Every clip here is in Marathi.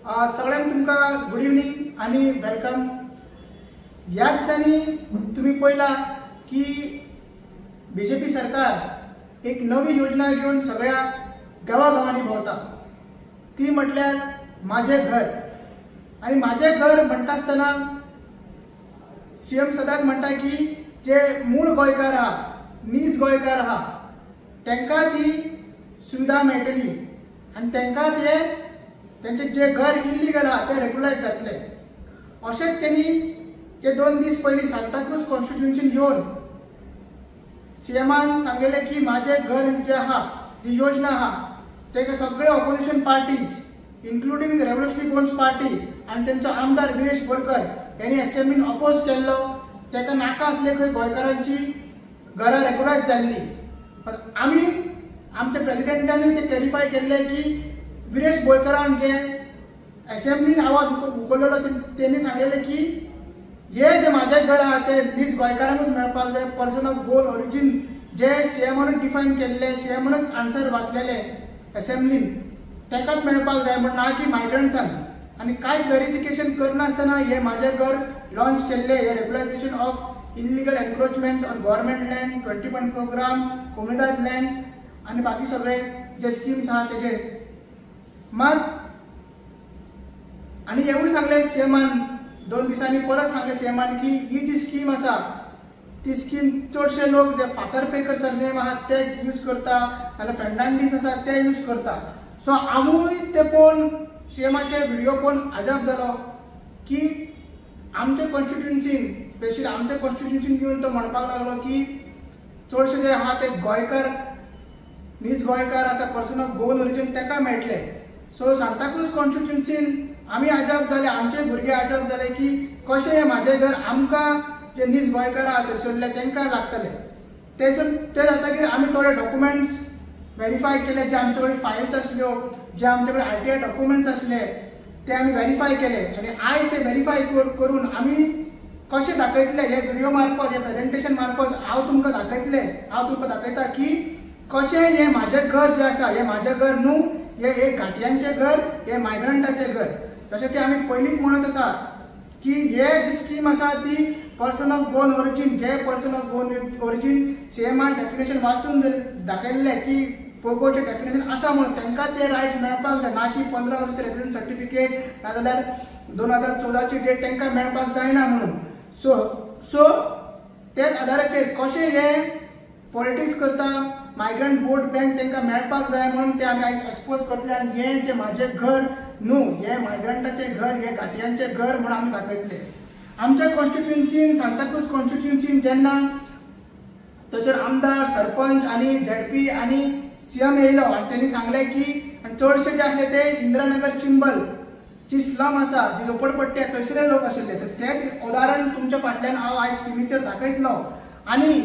सगळ्यांक तुमकां गुड इवनिंग आणि वेलकम। ह्या दिसांनी तुम्ही पळयला की बीजेपी सरकार एक नवी योजना घेऊन सगळ्या गावागावांनी भोंवता। ती म्हटल्यार माझे घर। आणि माझे घर म्हणटा आसतना सीएम सदांच म्हणटा की जे मूळ गोंयकार आहा, नीज गोंयकार आहा, तांकां ती सुविधा मेळटली आनी तांकां त्यांचे जे घर इल्लीगल आहा ते रेग्युलायज जातले। अशेंच त्यांनी जे 2 दीस पयलीं सांताक्रूज कॉन्स्टिट्युएन्सीन येवन सीएमान सांगलेले की माझे घर जे आहा जी योजना आहा तेका सगळे opposition parties including revolutionary Goans party आनी तेंचो आमदार गिरीश बोरकर यांनी असेंब्लीन अपोज केल्लो। ताका नाका आसले खंय गोंयकारांची घरां रेग्युलायज जाल्ली। पण आमी आमच्या प्रेसिडेंटांनी ते क्लॅरिफाय केल्ले की गिरीश बोरकरान जे असेंब्लीन आवाज उखललेलो त्यांनी सांगलेले की हे जे माझे घर आहा ते नीज गोंयकारांकूच मेळपाक जाय। पर्सन ऑफ गोल ओरिजीन जे सीएमानूच डिफायन केल्ले, सीएमानूच आन्सर वाचलेले असेंब्लीन ताकाच मेळपाक जाय म्हण ना की मायग्रंट्सांक। आणि कांयच व्हेरिफिकेशन करनासतना हे माझे घर लॉन्च केल्ले। हे regularisation of illegal encroachments on government land, 20 point programme, कोम्युनिटायज लँड आणि बाकी सगळे जे स्कीम्स आहा तेजे मात आणि हेवूय सांगले सीएमान 2 दिसांनी परत सांगले सीएमान की ही जी स्कीम आसा ती स्कीम चडशे लोक जे फातर पेकर सरनेम आहा ते यूज करता नाल्यार फेर्नांडीस आसा ते यूज करता। सो आमूय ते पळोवन सीएमाचे व्हिडिओ पळोवन अजाप जालो की आमचे कॉन्स्टिट्युएन्सीन स्पेशली आमच्या कॉन्स्टिट्युएन्सीन घेवन तो म्हणपाक लागलो की चडशे जे आहा ते गोंयकार नीज गोंयकार आसा, पर्सन ऑफ गोवन ओरिजीन ताका मेळटले। सो सांताक्रूज कॉन्स्टिट्युएन्सीन आमी अजाप जाले, आमचे भुरगे अजाप जाले की कशें हे माझे घर आमकां जे नीज गोंयकार आहा थंयसरले तांकां लागतले। ते जातकीर आमी थोडे डॉक्युमेंट्स व्हेरीफाय केले, जे आमचे कडेन फायल्स आसल्यो, जे आमचे कडेन आरटीआय डॉक्युमेंट्स आसले ते आमी व्हेरीफाय केले। आणि आयज ते व्हेरीफाय करून आमी कशें दाखयतले हे व्हिडिओ मार्फत, हे प्रेजेंटेशन मार्फत हांव तुमकां दाखयता की कशें हे माझे घर जे आसा हे माझे घर न्हू, हे एक घाटयांचे घर, हे मायग्रंटाचे घर। जशें की आमी पयलींच म्हणत आसा की हे जी स्कीम आसा ती पर्सन ऑफ गोवन ओरिजीन, जे पर्सन ऑफ गोवन ओरिजीन सीएमान डेफिनेशन वाचून दाखयल्ले की पोगोचे डेफिनेशन आसा म्हणून तांकां ते रायट्स मेळपाक जाय, ना की 15 वर्सांचे रेसिडेंट सर्टिफिकेट नाजाल्यार 2014 ची डेट तांकां मेळपाक जायना म्हणून। सो तेच आदाराचेर कशें हे पॉलिटिक्स करता मायग्रंट वोट बँक तांकां मेळपाक जाय म्हणून ते आमी आयज एक्सपोज करतले। आनी हे जे माझे घर न्हू, हे मायग्रंटाचे घर, हे घाटयांचे घर म्हणून आमी दाखयतले। आमच्या कॉन्स्टिट्युएन्सीन सांताक्रूज कॉन्स्टिट्युएन्सीन जेन्ना थंयसर आमदार, सरपंच आणि झेडपी आणि सीएम येयलो आनी त्यांनी सांगले की चडशे जे आसले ते इंद्रानगर चिंबल जी स्लम आसा, जी झोपडपट्टी आसा थंयसरे लोक आशिल्ले। ते उदाहरण तुमच्या फाटल्यान हांव आयज स्क्रिनीचेर दाखयतलो। आणि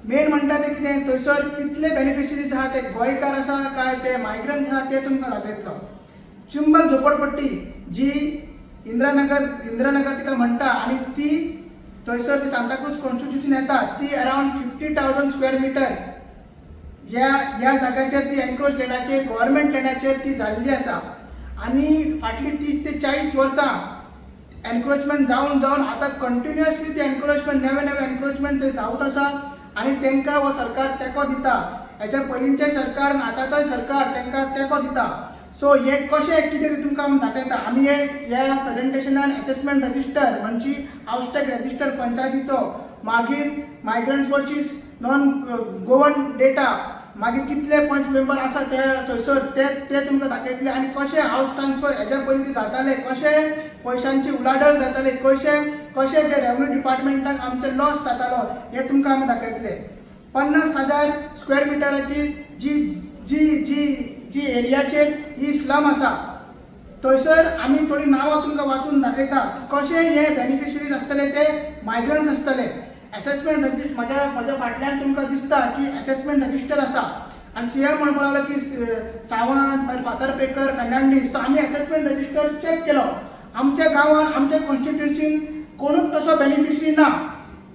मेन म्हणटा ते कितें थंयसर कितले बेनिफिशरीज आहा ते गोंयकार आसा काय ते मायग्रंट्स आहा ते तुमकां दाखयतलो। चिंबल झोपडपट्टी जी इंद्रानगर तिका म्हणटा आणि ती थंयसर जी सांताक्रूज कॉन्स्टिट्युएन्सीन येता ती अराउंड 50,000 स्क्वेअर मिटर ह्या जाग्याचेर ती एनक्रोच लँडाचेर, गव्हर्नमेंट लँडाचेर ती जाल्ली आसा। आणि फाटली 30 ते 40 वर्सां एनक्रोचमेंट जावन आता कंटिन्युअसली ती एनक्रोचमेंट नवे एनक्रोचमेंट थंय जावत आसा आणि तांकां हो सरकार तेंको दिता। हेच्या पयलींचे सरकार आतांचोय सरकार तांकां तेंको दिता। सो हे कशें कितें तुमकां हांव दाखयता। आमी ह्या प्रेजेंटेशनान असेसमेंट रजिस्टर म्हणजे आउटस्टॅक रजिस्टर पंचायतीचो, मागीर migrants versus non Goan data, मागीर कितले पंच मेंबर आसा ते थंयसर ते तुमकां दाखयतले। आनी कशें हावस ट्रान्सफर हेच्या पयलीं ते जाताले, कशें पयशांची उलाढाल जाताली, कशें जे रेव्हेन्यू डिपार्टमेंटाक आमचे लॉस जातालो हे तुमकां आमी दाखयतले। 50,000 स्क्वेअर मिटराची जी एरियाचेर ही स्लम आसा थंयसर आमी थोडी नांवां तुमकां वाचून दाखयता कशें हे बेनिफिशरीज आसतले ते मायग्रंट्स आसतले। असेसमेंट रजिस्टर म्हज्या फाटल्यान तुमकां दिसता की असेसमेंट रजिस्टर आसा आणि सीएम म्हणपाक लागलो की सावंत मागीर फातर्पेकर, फेर्नांडीस। तो आमी असेसमेंट रजिस्टर चेक केलो, आमच्या गांवांत आमच्या कॉन्स्टिट्युएन्सीन कोणूच तसो बेनिफिशरी ना।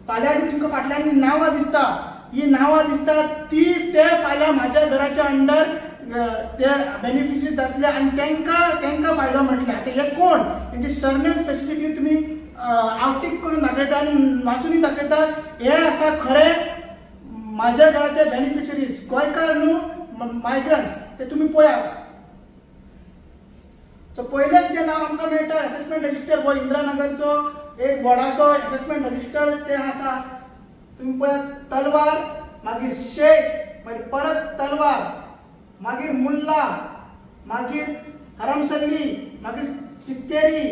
फाल्यां तुमकां फाटल्यान नांवां दिसता, ही नांवां दिसता ती ते फाल्यां म्हाज्या घराच्या अंडर ते बेनिफिशरी जातले आणि त्यांना फायदो म्हटले. आता हे कोण त्यांचे सरनेम स्पेसिफिकली तुम्ही आउटटिक करून दाखयता आणि वाचून दाखयता. हे आसा खरे माझ्या घराचे बेनिफिशरीज गोंयकार न्हू मायग्रंट्स ते तुम्ही पळयात. सो पयलेच जे नाव आमकां मेळटा असेसमेंट रजिस्टर हो इंदिरानगरचो एक बोर्डाचो असेसमेंट रजिस्टर ते आसा. तुम्ही पळयात तलवार, मागीर शेख, मागीर परत तलवार, मागीर मुल्ला, मागीर हरमसल्ली, मागीर चिक्केरी,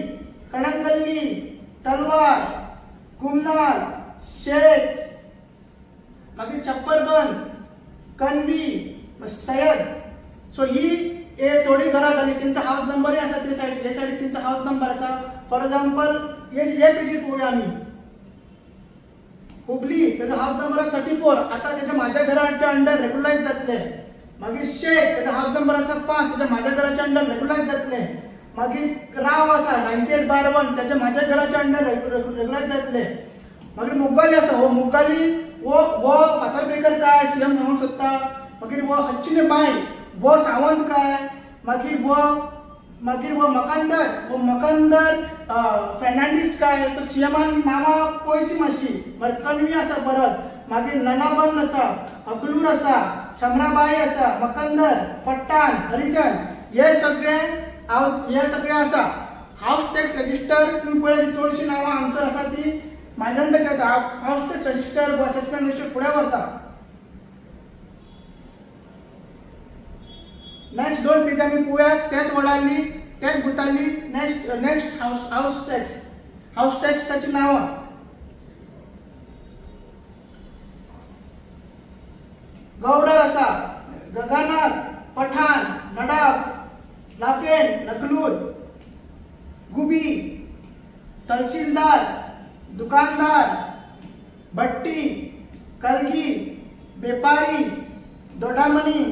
कणंगल्ली, तलवार, कुमनाल, शेख, मागीर छप्परबंद, कन्वी, सय्यद. सो ही थोडी घरां जाली. तेंचा हाऊस नंबरय आसा ते सायडीक, हे सायडीक तेंचा हाऊस नंबर आसा. फॉर एक्झाम्पल हे पेजीर पळोवया आमी हुबली, तेजो हाऊस नंबर आसा 34. आता तेजे माझ्या घराच्या अंडर रेग्युलाइज जातले. मागीर शेख तेजो हाऊस नंबर आसा 5, तेजे माझ्या घराच्या अंडर रेग्युलाइज जातले. मागीर राव आसा 98/1, तेजे माझ्या घराच्या अंडर रेग्युलाइज जातले. मागीर मुगाली आसा, हो मुगाली वो फातर्पेकर काय सीएम जावंक सोदता. मागीर वो हच्चिने बाय वो सावंत काय. मागीर वो मकंदर फेर्नांडीस काय. तो सीएमान नांवां पळयची मातशी. मागीर कन्वी आसा परत. मागीर ननाबंद आसा, अकलूर आसा, शमराबाई आसा, मकंदर, पट्टाण, हरिजन हे सगळे आसा. हाऊस टॅक्स रजिस्टर तुम्ही पळय चडशी नांवां हांगसर आसा ती मायग्रंटाची आसा. House tax register assessment register फुडें व्हरता. नेक्स्ट 2 पेज आमी पळोवया. त्याच वर्डांनी त्याच बुतांनी नेक्स्ट हाऊस टॅक्साची नांवां. गौडर आसा, गगनाथ, पठाण, नडाफ, लाफेन, नकलूर, गुबी, तहसीलदार, दुकानदार, भट्टी, कलगी, बेपारी, दोडामणी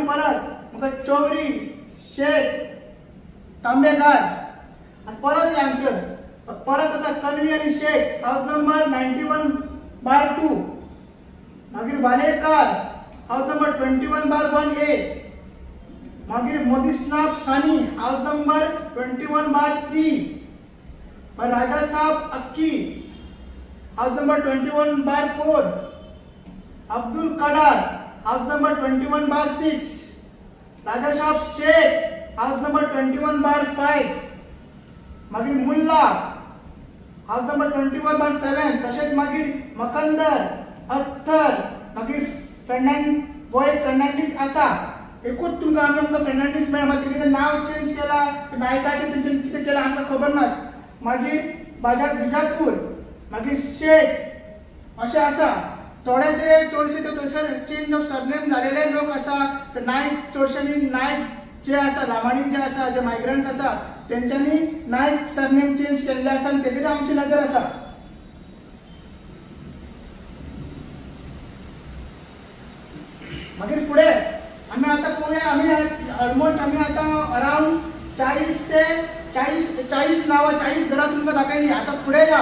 परत, मग चौरी, शेख, तांबेदार. परत आन्सर परत आसा कन्वी आणि शेख, हाऊस नंबर 91/2. मागीर वालेकार, हाऊस नंबर 21/1A. मागीर मोदीस्नाब सानी, हाऊस नंबर 21/3. मागीर Rajasab Akki, house number 21/4. Abdul Kadar, house number 21/6. Rajasab Shaikh, house number 21/5. मागीर मुल्ला, हाऊस नंबर 21/7. तशेंच मागीर मकंदर, अख्तर, मागीर फेर्नांडीस आसा. एकूच तुमकां आमकां फेर्नांडीस मेळ्ळा. तेजें नांव चेंज केला, नायकाचें तेंच्यांनी कितें केलां आमकां खबर ना. मागीर बिजापूर, मागीर शेख अशें आसा. थोडे जे चडशे ते थंयसर चेंज ऑफ सरनेम जालेले लोक आसा. नायक चडशेंनी नायक जे आसा, लांबाडी जे आसा, जे मायग्रंट्स आसा तेंच्यांनी नायक सरनेम चेंज केल्ले आसा आनी तेजेर आमची नजर आसा. मागीर फुडें आमी आतां पळोवया. आमी आतां अरावंड 40 नांवां 40 घरां तुमकां दाखयली. आतां फुडें या.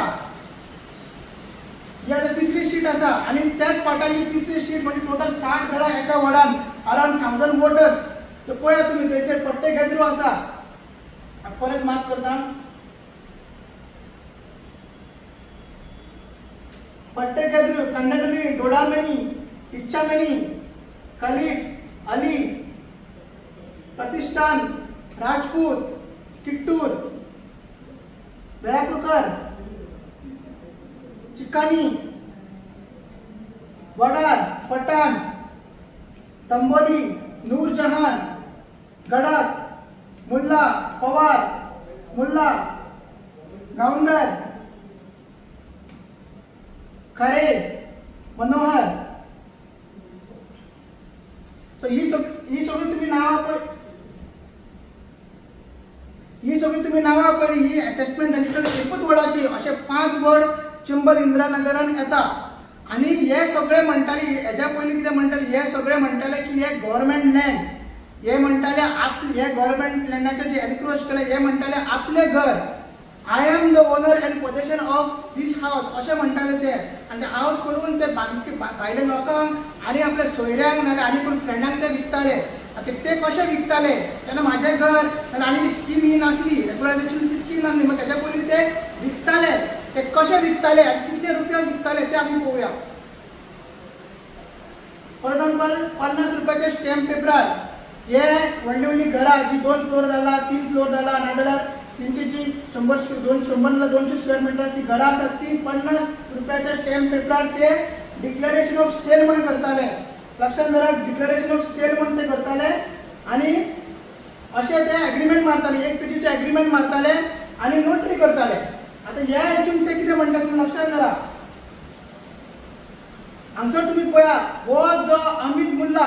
ही आतां तिसरी शीट आसा आनी त्याच पाटांनी तिसरी शीट म्हणजे टोटल 60 घरां एका वॉर्डान अरावंड 1000 वोटर्स. तर पळया तुमी थंयसर पट्टे गेद्रो आसा. परत मार्क करता. पट्टे गेद्रो, कंडकली, डोडामणी, इच्छामणी, खलीफ, अली, प्रतिष्ठान, राजपूत, किट्टूर, बेलापुरकर, चिकानी, वडार, पठाण, तंबोली, नूरजहान, गडाख, मुल्ला, पवार, मुल्ला, गावंडर, खरे, मनोहर. सो ही सगळी तुम्ही नावां पळय. ही असेसमेंट रजिस्टर एकूच वर्डाची असे 5 वर्ड चेंबर इंदिरानगरान येता. आणि हे सगळे म्हणटाले, हेच्या पयलीं कितें म्हणटाले, हे सगळे म्हणटाले की हे गव्हर्नमेंट लँड. हे म्हणटाले हे गव्हर्नमेंट लँडाचे जे एनक्रोच केले, हे म्हणटाले आपले घर I am the owner and possession of this house अशें म्हणटाले ते. आनी ते हाऊस करून ते भायल्या लोकांक आनी आपल्या सोयऱ्यांक नाजाल्यार आनी कोण फ्रेंडांक ते विकताले. ते कशे विकताले तेन्ना म्हाजें घर नाजाल्यार आनी स्कीम ही नासली, रेग्युलायझेशनची स्कीम नासली. मग तेच्या पयलीं ते विकताले. ते कशे विकताले आनी कितले रुपया विकताले ते आमी पळोवया. फॉर एक्झाम्पल 50 रुपयाचे स्टॅम्प पेपरार हे व्हडली व्हडली घरां जी 2 फ्लोर जाला 3 फ्लोर जाला नाजाल्यार तेंची जी 100 ना 200 स्क्वेअर मिटराची घरां आसात ती 50 रुपयाच्या स्टॅम्प पेपरार ते डिक्लेरेशन ऑफ सेल म्हणून करताले. लक्षात धरा, डिक्लेरेशन ऑफ सेल म्हणून ते करताले आनी अशें ते एग्रीमेंट मारताले, एक पेजीचे एग्रीमेंट मारताले आनी नोटरी करताले. आता ह्या हेतून ते कितें म्हणटा तुम्ही लक्षात धरा. हांगसर तुम्ही पळया हो जो अमित मुल्ला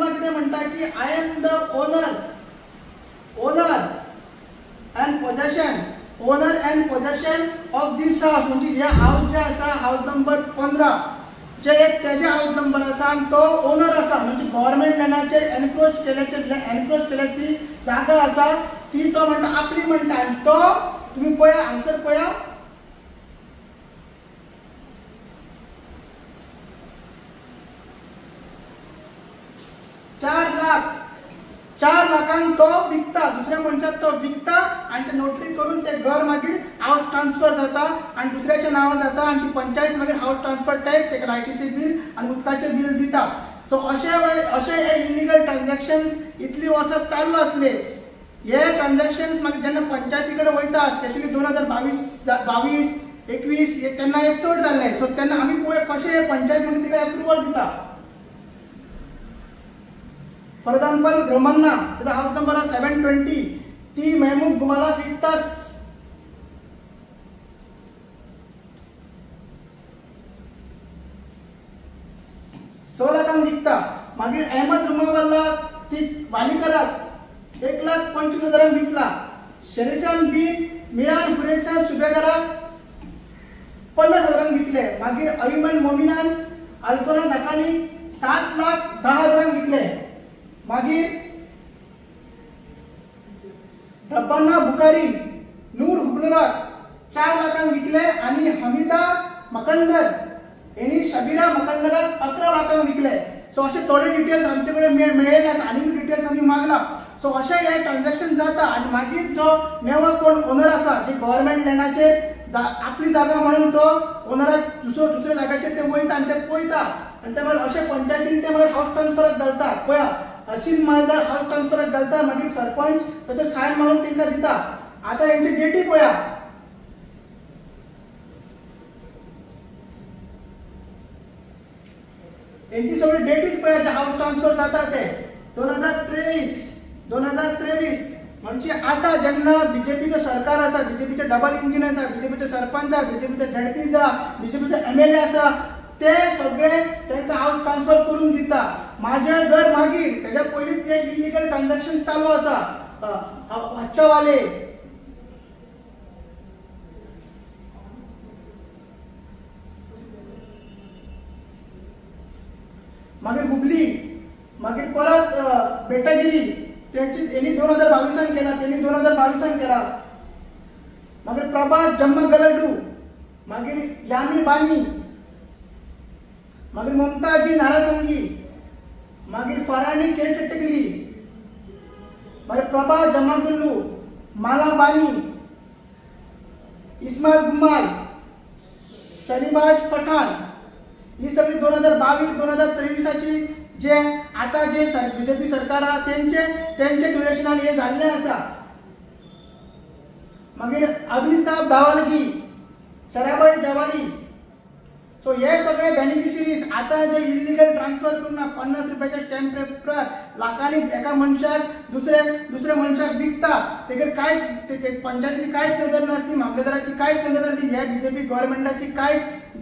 कितें म्हणटा की I am the owner and possession of this house. म्हणजे हे हाऊस जे आसा हाऊस नंबर 15 जे एक तेजे हाऊस नंबर आसा आनी तो ओनर आसा. म्हणजे गव्हर्नमेंट लँडाचेर एनक्रोच केल्याची जागा आसा ती तो म्हणटा आपली म्हणटा. आनी तो तुम्ही पळया हांगसर पळया 4 लाखांक तो विकता, दुसऱ्या मनशाक तो विकता आनी ते नोटरी करून ते घर मागीर हाऊस ट्रान्सफर जाता आनी दुसऱ्याच्या नांवार जाता आनी ती पंचायत मागीर हाऊस ट्रान्सफर टॅक्स तेका लायटीचे बील आनी उदकाचे बील दिता. सो अशे हे इलिगल ट्रान्झॅक्शन्स इतली वर्सां चालू आसले. हे ट्रान्झॅक्शन्स मागीर जेन्ना पंचायती कडेन वयता स्पेशली 2022-21 तेन्ना हे चड जाल्ले. सो तेन्ना आमी पळय कशे हे पंचायत मागीर तिका एप्रुवल दिता. फॉर एक्झाम्पल रमन्ना त्याचा हाऊस नंबर 720 ती महमूद गुमाला विकता 6 लाखांक विकता. मागीर अहमद रुमावाला ती वालीकराक 1,25,000 विकला. शरीफान बिन मियान हुरेसा सुबेदाराक 50,000 विकले. मागीर अयमन मोमिनान अल्फाना नकानी 7,10,000 विकले. मागीर रब्बाना बुखारी नूर हुबलराक 4 लाखांक विकले आनी हमीदा मकंदर यांनी शबीरा मकंदराक 11 लाखांक विकले. सो असे थोडे डिटेल्स आमचे कडेन मेळ्ळे आसा आनी डिटेल्स आमी मागला. सो अशें हे ट्रान्झॅक्शन जाता आनी मागीर जो नेवो कोण ओनर आसा जे गव्हर्नमेंट लँडाचेर आपली जागा म्हणून तो ओनराक दुसऱ्या जाग्याचेर ते वयता आनी ते पळयता आनी ते मागीर अशे पंचायतीन ते मागीर हाऊस ट्रान्सफराक घालता. पळया अशीन मालदार हाऊस ट्रान्सफराक घालता मागीर सरपंच तशें सायन मारून तेंकां दिता. आतां हेंची डेटी पळया हेंची सगळी डेटीज पळया जे हाऊस ट्रान्सफर जाता ते 2023 म्हणजे आता जेन्ना बीजेपीचं सरकार आसा बीजेपीचे डबल इंजिन आसा बीजेपीचे सरपंच आसा बीजेपीचे झडपी आसा बीजेपीचे MLA आसा ते सगळे तांकां हाऊस ट्रान्सफर करून दिता. माझे घर मागीर तेच्या पयलीं ते इलिगल ट्रान्झॅक्शन चालू आसा. अच्छावाले मागीर हुबली मागीर परत बेटागिरी त्यांची यांनी 2022 केला. मागीर प्रभात जम्मगलडू मागीर यामी बानी मागीर ममताजी नारासंगी मागीर फरानी केरकटकली मागीर प्रभा जमागुल्लू मालाबानी इस्माइल गुमाल शनिबाज पठाण ही सगळी 2022-2023 जे आता जे बीजेपी सरकार आहा त्यांचे ड्युरेशनान हे जाल्ले आसा. मागीर अग्निसाब दावालगी शराबाई जवाली. सो हे सगळे बेनिफिशरीज आता जे इलिगल ट्रान्सफर करून 50 रुपयाचे स्टॅम्प पेपर लाखांनी एका मनशाक दुसऱ्या मनशाक विकता. तेजेर काय पंचायतीची कांयच नजर नासली, मामलेदाराची कांयच नजर नासली, ह्या बीजेपी गव्हर्नमेंटाची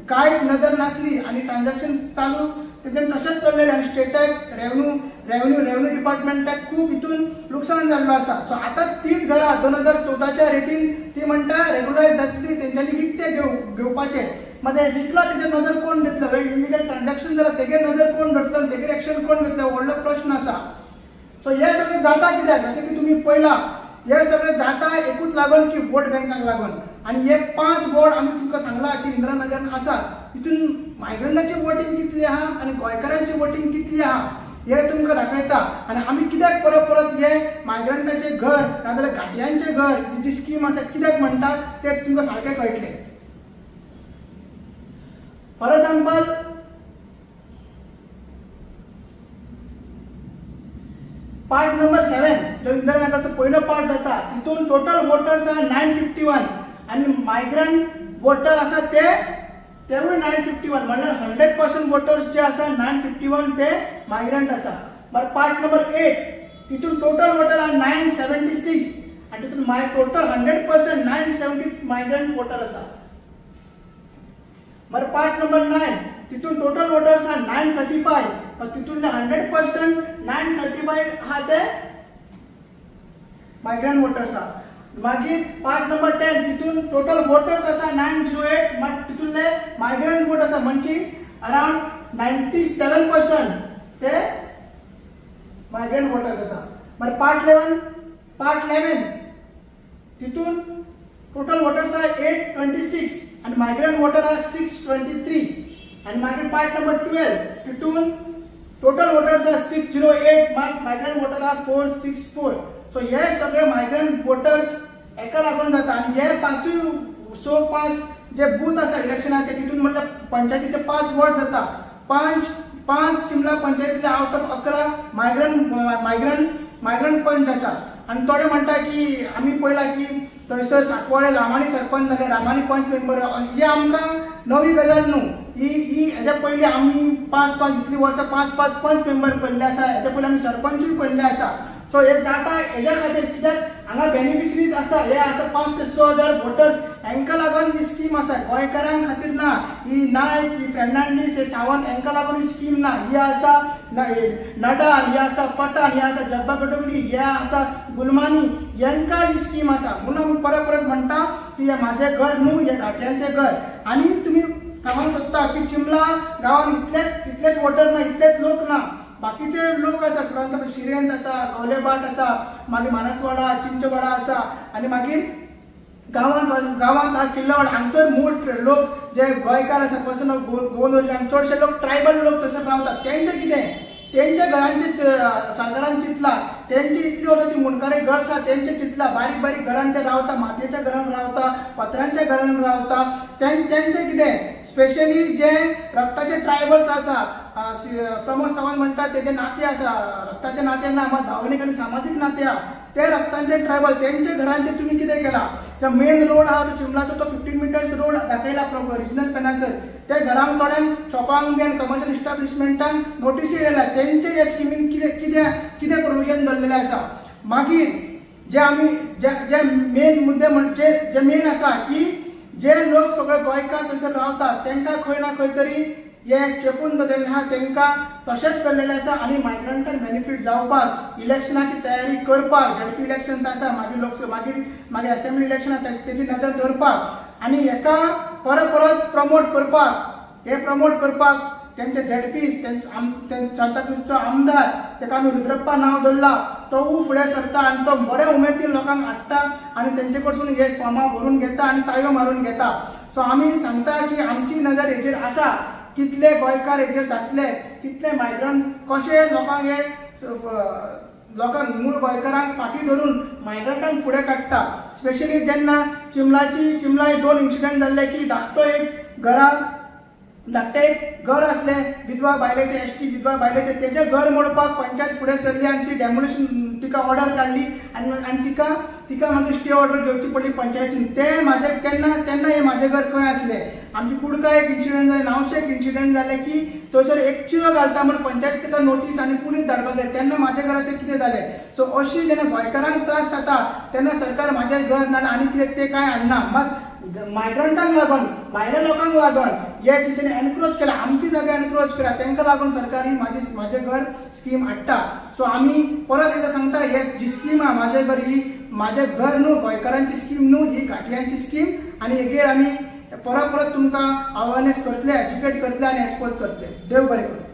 कांयच नजर नासली आनी ट्रान्झॅक्शन चालू तेजें तशेंच चल्लेलें आनी स्टेटाक रेव्हेन्यू डिपार्टमेंटाक खूब हितून लुकसाण जाल्लो आसा. सो आतां तीच घरां 2014च्या रेटीन ती म्हणटा रेग्युलायज जातली तेंच्यांनी विकते घेवपाचे. मागीर विकला तेजेर नजर कोण घेतलो इलिगल ट्रान्झॅक्शन जालां तेजेर नजर कोण घेतलो तेजेर एक्शन कोण घेतलो व्हडलो प्रश्न आसा. सो हे सगळें जाता कित्याक जशें की तुमी पळयलां हे सगळें जाता एकूच लागून की वोट बँकाक लागून. आणि हे 5 वॉर्ड आम्ही तुमकां सांगला की इंदिरानगरान आसा तितून मायग्रंटाची वोटींग कितली आहा आणि गोंयकारांची वोटींग कितली आहा हे तुमकां दाखयता आणि आम्ही कित्याक परत परत हे मायग्रंटाचे घर नाजाल्यार घाटयांचे घर ही जी स्कीम आसा कित्याक म्हणटा ते तुमकां सारकें कळटलें. फॉर एग्जाम्पल पार्ट नंबर 7 जो इंदिरानगरचो पयलो पार्ट जाता तितून टोटल वोटर्स आहा 951 आणि मायग्रंट वोटर आसा तेवूय 951 म्हणल्यार 100% वोटर्स जे आसा 951 ते मायग्रंट आसा. बट पार्ट नंबर 8 तितून टोटल वोटर आहा 976 आणि तितून टोटल 100% 970 मायग्रंट वोटर आसा. बट पार्ट नंबर 9 तितून टोटल वोटर्स आहा 935 पण तितून 100% 935 आहा ते मायग्रंट वोटर्स आहा. मागीर पार्ट नंबर 10 तितून टोटल वोटर्स आसा 908 बट तितूनले मायग्रंट वोट आसा म्हणजे अराउंड 97% ते मायग्रंट वोटर्स आसा. बट पार्ट 11 तितून टोटल वोटर्स आहा 826 आणि मायग्रंट वोटर आहा 623 आणि मागीर पार्ट नंबर 12 तितून टोटल वोटर्स आहा 608 मायग्रंट वोटर आहा 464. सो हे सगळे मायग्रंट वोटर्स एका लागून जाता आणि हे 5 जे बूथ आसा इलेक्शनाचे तितून म्हणजे पंचायतीचे 5 वॉर्ड जाता. 5 चिमला पंचायतीचे आउट ऑफ 11 मायग्रंट पंच आसा आणि थोडे म्हणटा की आम्ही पळयला की थंयसर सांकवाळे रामाणी सरपंच जाले रामाणी पंच मेंबर हे आमकां नवी गजाल न्हू. ही हेच्या पयलीं आमी 5 इतली वर्सां 5 पंच मेंबर पडले आसा हेच्या पयलीं आमी सरपंचूय पडले आसा. सो हे जाता हेच्या खातीर कित्याक हांगा बेनिफिशरीज आसा हे आसा 5 ते 6,000 वोटर्स हांकां लागून ही स्कीम आसा. गोंयकारांक खातीर ना ही नायक ही फेर्नांडीस हे सावंत हांकां लागून ही स्कीम ना. ही आसा नडार ही आसा पठाण ही आसा जब्बा गडवली हे आसा गुलमानी हांकां ही स्कीम आसा. म्हणून आमी परत म्हणटा की हे म्हाजें घर न्हू हे घाटयांचें घर. आनी तुमी सांगूंक सोदता की चिमला गांवांत इतलेच वोटर ना इतलेच लोक ना बाकीचे लोक आसा फॉर शिरेंत आसा गवलेबाट आसा मागीर मानसवाडा चिंचवाडा आसा आणि मागीर गांवांत हा किल्लावाड हांगसर मूळ लोक जे गोंयकार आसा पर्सन ऑफ गोवन आनी चडशे लोक ट्रायबल लोक थंयसर रावतात. तेंचें कितें तेंच्या घरांचे सरकारान चिंतला तेंची इतली वर्सां ती मुणकारे घर आसा तेंचे चिंतला बारीक घरांत ते रावता मातयेच्या घरांत रावता पत्र्यांच्या घरांत रावता. तेंचें कितें स्पेशली जे रक्ताचे ट्रायबल्स आसा प्रमोद सावंत म्हणटा तेजे नाते आसा रक्ताचे नाते ना मात भावनीक आनी सामाजीक नाते आहा ते रक्ताचे ट्रायबल तेंचे घरांचे तुमी कितें केला जो मेन रोड आहा तो चिमलाचो तो 15 मिटर्स रोड दाखयला रिजनल प्लॅनाचेर ते घरांक थोड्यांक शॉपांक बी आनी कमर्शियल इस्टाब्लिशमेंटांक नोटीसी येयला तेंचे हे स्किमीन कितें प्रोविजन दवरलेलें आसा. मागीर जे आमी जे मेन मुद्दे म्हणजे जे मेन आसा की जे लोक सगळे गोंयकार थंयसर रावतात तांकां खंय ना खंय तरी हे चेपून दवरलेले आहा तांकां तशेंच करलेलें आसा आनी मायग्रंटांक बेनिफीट जावपाक इलेक्शनाची तयारी करपाक झडपी इलेक्शन्स आसा मागीर असेंब्ली इलेक्शनां तेजी नदर दवरपाक आनी हेका परत प्रमोट करपाक तेंचे झडपी सांताक्रुजचो आमदार तेका आमी रुद्रप्पा नांव दवरला तो फुडें सरता आनी तो बऱ्या उमेदीन लोकांक हाडटा आनी तेंचे कडसून हे फॉर्मां भरून घेता आनी ताळयो मारून घेता. सो आमी सांगता की आमची नजर हेचेर आसा कितले गोंयकार हेचेर जातले कितले मायग्रंट कशे लोकांक मूळ गोंयकारांक फाटी धरून मायग्रंटांक फुडें काडटा. स्पेशली जेन्ना चिमला 2 इन्सिडंट जाल्ले की धाकटे एक घर असले विधवा बायलेचे एसटी विधवा बायलेचे तेजे घर मोडपाक पंचायत फुडें सरली आनी ती डेमोलिशन तिका ऑर्डर काडली आनी तिका मागीर स्टे ऑर्डर घेवची पडली पंचायतीन. ते म्हाजे तेन्ना हे म्हाजे घर खंय आसले आमची कुडका एक इन्सिडंट जाले नावशे एक इन्सिडंट जाले की थंयसर एक चिरो घालता म्हण पंचायत तिका नोटीस आनी पुलीस धाडपाक जाय तेन्ना म्हाज्या घराचें कितें जालें. सो अशी जेन्ना गोंयकारांक त्रास जाता तेन्ना सरकार म्हाजें घर ना आनी कितें तें कांय हाडना मात मायग्रंटांक लागून भायल्या लोकांक लागून हे चिंतने एनक्रोच केला आमची जागा एनक्रोच केला तांकां लागून सरकार ही म्हाजें घर स्कीम हाडटा. सो आमी परत एकदां सांगता हे जी स्कीम आहा म्हाजें घर ही म्हाजें घर न्हू गोंयकारांची स्कीम न्हू ही घाटल्यांची स्कीम आनी हेजेर आमी परत तुमकां अवेरनेस करतले एज्युकेट करतले आनी एक्सपोज करतले. देव बरें करूं.